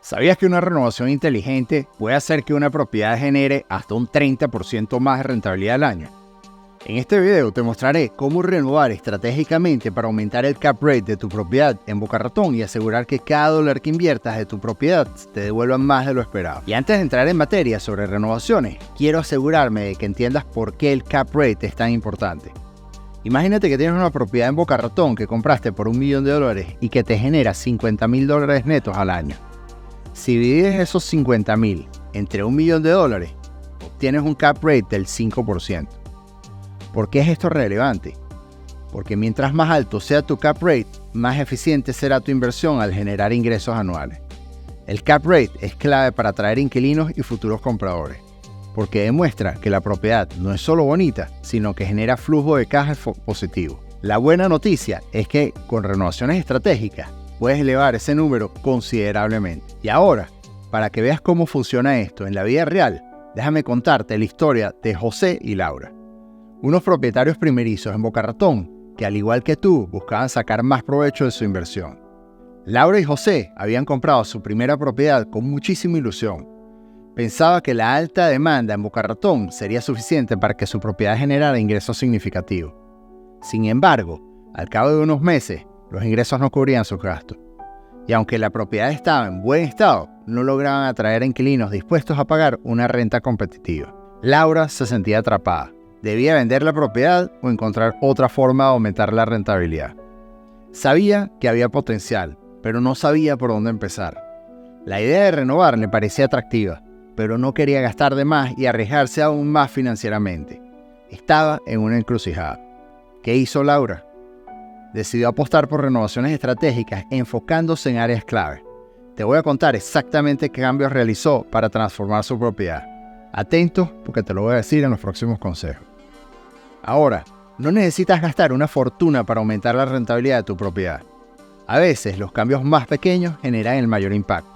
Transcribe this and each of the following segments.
¿Sabías que una renovación inteligente puede hacer que una propiedad genere hasta un 30% más de rentabilidad al año? En este video te mostraré cómo renovar estratégicamente para aumentar el cap rate de tu propiedad en Boca Ratón y asegurar que cada dólar que inviertas de tu propiedad te devuelva más de lo esperado. Y antes de entrar en materia sobre renovaciones, quiero asegurarme de que entiendas por qué el cap rate es tan importante. Imagínate que tienes una propiedad en Boca Ratón que compraste por $1 millón y que te genera $50,000 netos al año. Si divides esos 50,000 entre $1 millón, obtienes un cap rate del 5%. ¿Por qué es esto relevante? Porque mientras más alto sea tu cap rate, más eficiente será tu inversión al generar ingresos anuales. El cap rate es clave para atraer inquilinos y futuros compradores, porque demuestra que la propiedad no es solo bonita, sino que genera flujo de caja positivo. La buena noticia es que con renovaciones estratégicas puedes elevar ese número considerablemente. Y ahora, para que veas cómo funciona esto en la vida real, déjame contarte la historia de José y Laura, unos propietarios primerizos en Boca Ratón que, al igual que tú, buscaban sacar más provecho de su inversión. Laura y José habían comprado su primera propiedad con muchísima ilusión. Pensaba que la alta demanda en Boca Ratón sería suficiente para que su propiedad generara ingresos significativos. Sin embargo, al cabo de unos meses, los ingresos no cubrían sus gastos. Y aunque la propiedad estaba en buen estado, no lograban atraer a inquilinos dispuestos a pagar una renta competitiva. Laura se sentía atrapada. Debía vender la propiedad o encontrar otra forma de aumentar la rentabilidad. Sabía que había potencial, pero no sabía por dónde empezar. La idea de renovar le parecía atractiva, pero no quería gastar de más y arriesgarse aún más financieramente. Estaba en una encrucijada. ¿Qué hizo Laura? Decidió apostar por renovaciones estratégicas enfocándose en áreas clave. Te voy a contar exactamente qué cambios realizó para transformar su propiedad. Atento, porque te lo voy a decir en los próximos consejos. Ahora, no necesitas gastar una fortuna para aumentar la rentabilidad de tu propiedad. A veces, los cambios más pequeños generan el mayor impacto.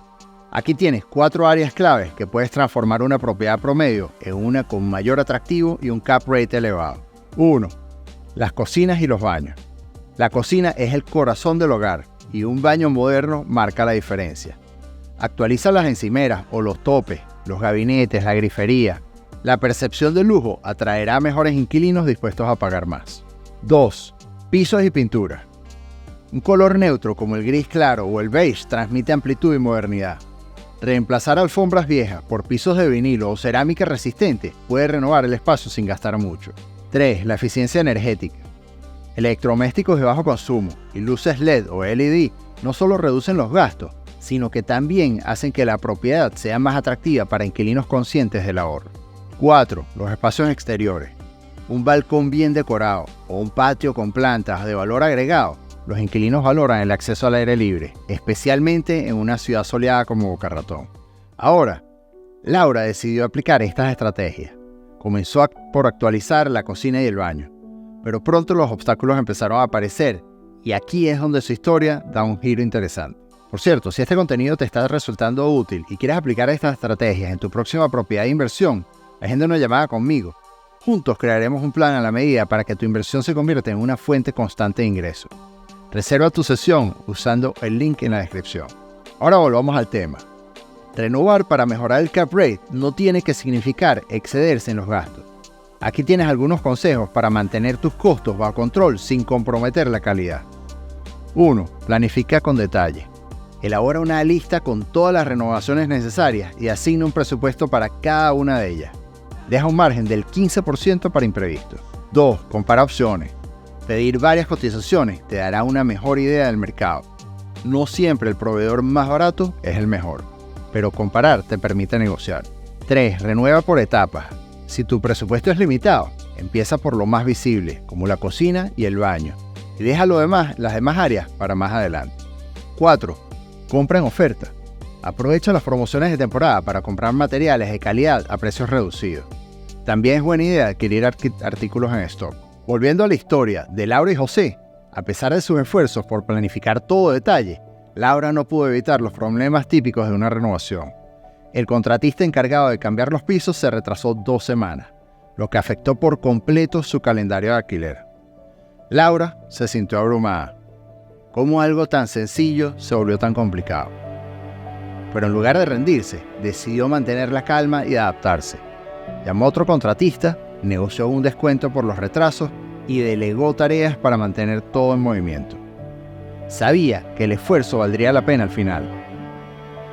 Aquí tienes 4 áreas claves que puedes transformar una propiedad promedio en una con mayor atractivo y un cap rate elevado. 1. Las cocinas y los baños. La cocina es el corazón del hogar y un baño moderno marca la diferencia. Actualiza las encimeras o los topes, los gabinetes, la grifería. La percepción de lujo atraerá a mejores inquilinos dispuestos a pagar más. 2. Pisos y pintura. Un color neutro como el gris claro o el beige transmite amplitud y modernidad. Reemplazar alfombras viejas por pisos de vinilo o cerámica resistente puede renovar el espacio sin gastar mucho. 3. La eficiencia energética. Electrodomésticos de bajo consumo y luces LED o LED no solo reducen los gastos, sino que también hacen que la propiedad sea más atractiva para inquilinos conscientes del ahorro. 4. Los espacios exteriores. Un balcón bien decorado o un patio con plantas de valor agregado. Los inquilinos valoran el acceso al aire libre, especialmente en una ciudad soleada como Boca Ratón. Ahora, Laura decidió aplicar estas estrategias. Comenzó por actualizar la cocina y el baño, pero pronto los obstáculos empezaron a aparecer y aquí es donde su historia da un giro interesante. Por cierto, si este contenido te está resultando útil y quieres aplicar estas estrategias en tu próxima propiedad de inversión, agenda una llamada conmigo. Juntos crearemos un plan a la medida para que tu inversión se convierta en una fuente constante de ingresos. Reserva tu sesión usando el link en la descripción. Ahora volvamos al tema. Renovar para mejorar el cap rate no tiene que significar excederse en los gastos. Aquí tienes algunos consejos para mantener tus costos bajo control sin comprometer la calidad. 1. Planifica con detalle. Elabora una lista con todas las renovaciones necesarias y asigna un presupuesto para cada una de ellas. Deja un margen del 15% para imprevistos. 2. Compara opciones. Pedir varias cotizaciones te dará una mejor idea del mercado. No siempre el proveedor más barato es el mejor, pero comparar te permite negociar. 3. Renueva por etapas. Si tu presupuesto es limitado, empieza por lo más visible, como la cocina y el baño, y deja las demás áreas para más adelante. 4. Compra en oferta. Aprovecha las promociones de temporada para comprar materiales de calidad a precios reducidos. También es buena idea adquirir artículos en stock. Volviendo a la historia de Laura y José, a pesar de sus esfuerzos por planificar todo detalle, Laura no pudo evitar los problemas típicos de una renovación. El contratista encargado de cambiar los pisos se retrasó 2 semanas, lo que afectó por completo su calendario de alquiler. Laura se sintió abrumada. ¿Cómo algo tan sencillo se volvió tan complicado? pero en lugar de rendirse, decidió mantener la calma y adaptarse. Llamó a otro contratista, negoció un descuento por los retrasos y delegó tareas para mantener todo en movimiento. Sabía que el esfuerzo valdría la pena al final.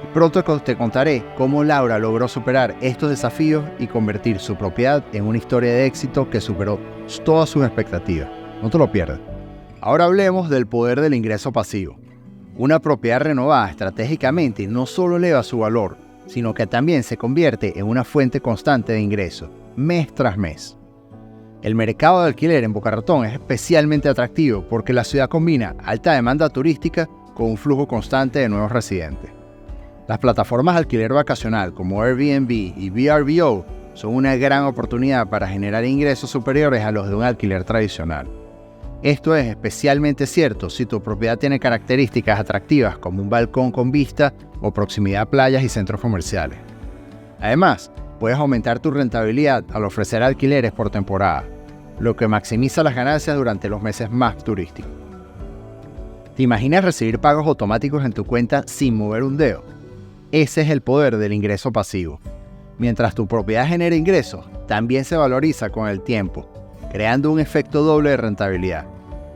Y pronto te contaré cómo Laura logró superar estos desafíos y convertir su propiedad en una historia de éxito que superó todas sus expectativas. No te lo pierdas. Ahora hablemos del poder del ingreso pasivo. Una propiedad renovada estratégicamente no solo eleva su valor, sino que también se convierte en una fuente constante de ingresos, mes tras mes. El mercado de alquiler en Boca Ratón es especialmente atractivo porque la ciudad combina alta demanda turística con un flujo constante de nuevos residentes. Las plataformas de alquiler vacacional como Airbnb y VRBO son una gran oportunidad para generar ingresos superiores a los de un alquiler tradicional. Esto es especialmente cierto si tu propiedad tiene características atractivas como un balcón con vista o proximidad a playas y centros comerciales. Además, puedes aumentar tu rentabilidad al ofrecer alquileres por temporada, lo que maximiza las ganancias durante los meses más turísticos. ¿Te imaginas recibir pagos automáticos en tu cuenta sin mover un dedo? Ese es el poder del ingreso pasivo. Mientras tu propiedad genera ingresos, también se valoriza con el tiempo, creando un efecto doble de rentabilidad,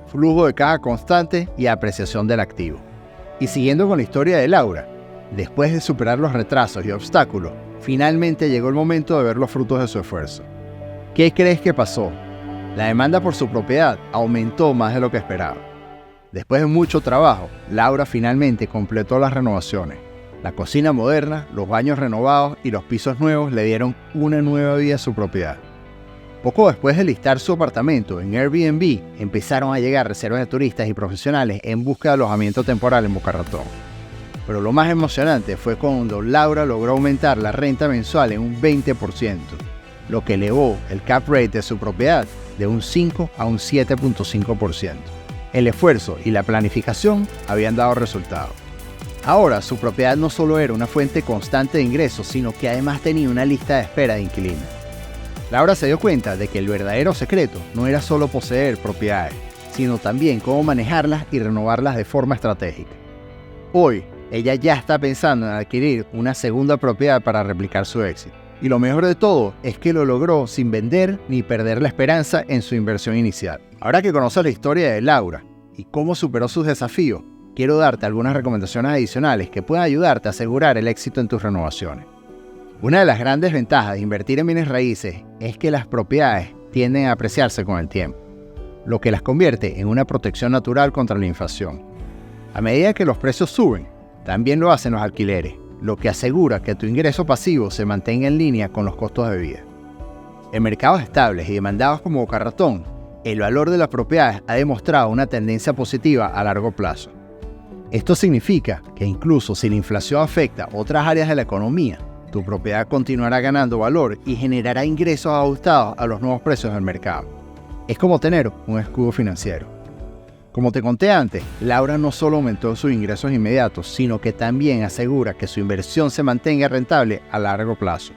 flujo de caja constante y apreciación del activo. Y siguiendo con la historia de Laura, después de superar los retrasos y obstáculos, finalmente llegó el momento de ver los frutos de su esfuerzo. ¿Qué crees que pasó? La demanda por su propiedad aumentó más de lo que esperaba. Después de mucho trabajo, Laura finalmente completó las renovaciones. La cocina moderna, los baños renovados y los pisos nuevos le dieron una nueva vida a su propiedad. Poco después de listar su apartamento en Airbnb, empezaron a llegar reservas de turistas y profesionales en busca de alojamiento temporal en Boca Ratón. Pero lo más emocionante fue cuando Laura logró aumentar la renta mensual en un 20%, lo que elevó el cap rate de su propiedad de un 5 a un 7.5%. El esfuerzo y la planificación habían dado resultados. Ahora su propiedad no solo era una fuente constante de ingresos, sino que además tenía una lista de espera de inquilinos. Laura se dio cuenta de que el verdadero secreto no era solo poseer propiedades, sino también cómo manejarlas y renovarlas de forma estratégica. Hoy, ella ya está pensando en adquirir una segunda propiedad para replicar su éxito. Y lo mejor de todo es que lo logró sin vender ni perder la esperanza en su inversión inicial. Ahora que conoces la historia de Laura y cómo superó sus desafíos, quiero darte algunas recomendaciones adicionales que puedan ayudarte a asegurar el éxito en tus renovaciones. Una de las grandes ventajas de invertir en bienes raíces es que las propiedades tienden a apreciarse con el tiempo, lo que las convierte en una protección natural contra la inflación. A medida que los precios suben, también lo hacen los alquileres, lo que asegura que tu ingreso pasivo se mantenga en línea con los costos de vida. En mercados estables y demandados como Boca Ratón, el valor de las propiedades ha demostrado una tendencia positiva a largo plazo. Esto significa que incluso si la inflación afecta otras áreas de la economía, tu propiedad continuará ganando valor y generará ingresos ajustados a los nuevos precios del mercado. Es como tener un escudo financiero. Como te conté antes, Laura no solo aumentó sus ingresos inmediatos, sino que también asegura que su inversión se mantenga rentable a largo plazo.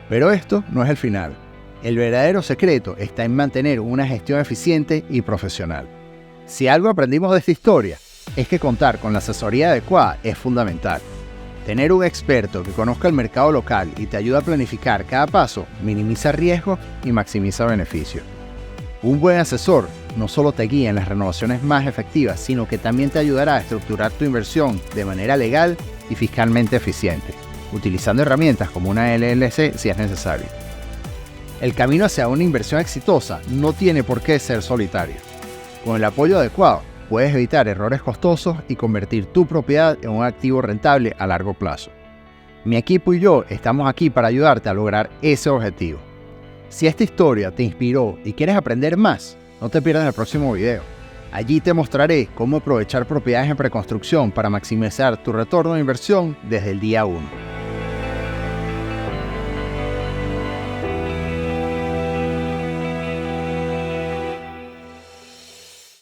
Pero esto no es el final. El verdadero secreto está en mantener una gestión eficiente y profesional. Si algo aprendimos de esta historia, es que contar con la asesoría adecuada es fundamental. Tener un experto que conozca el mercado local y te ayuda a planificar cada paso minimiza riesgos y maximiza beneficios. Un buen asesor no solo te guía en las renovaciones más efectivas, sino que también te ayudará a estructurar tu inversión de manera legal y fiscalmente eficiente, utilizando herramientas como una LLC si es necesario. El camino hacia una inversión exitosa no tiene por qué ser solitario. Con el apoyo adecuado, puedes evitar errores costosos y convertir tu propiedad en un activo rentable a largo plazo. Mi equipo y yo estamos aquí para ayudarte a lograr ese objetivo. Si esta historia te inspiró y quieres aprender más, no te pierdas el próximo video. Allí te mostraré cómo aprovechar propiedades en preconstrucción para maximizar tu retorno de inversión desde el día 1.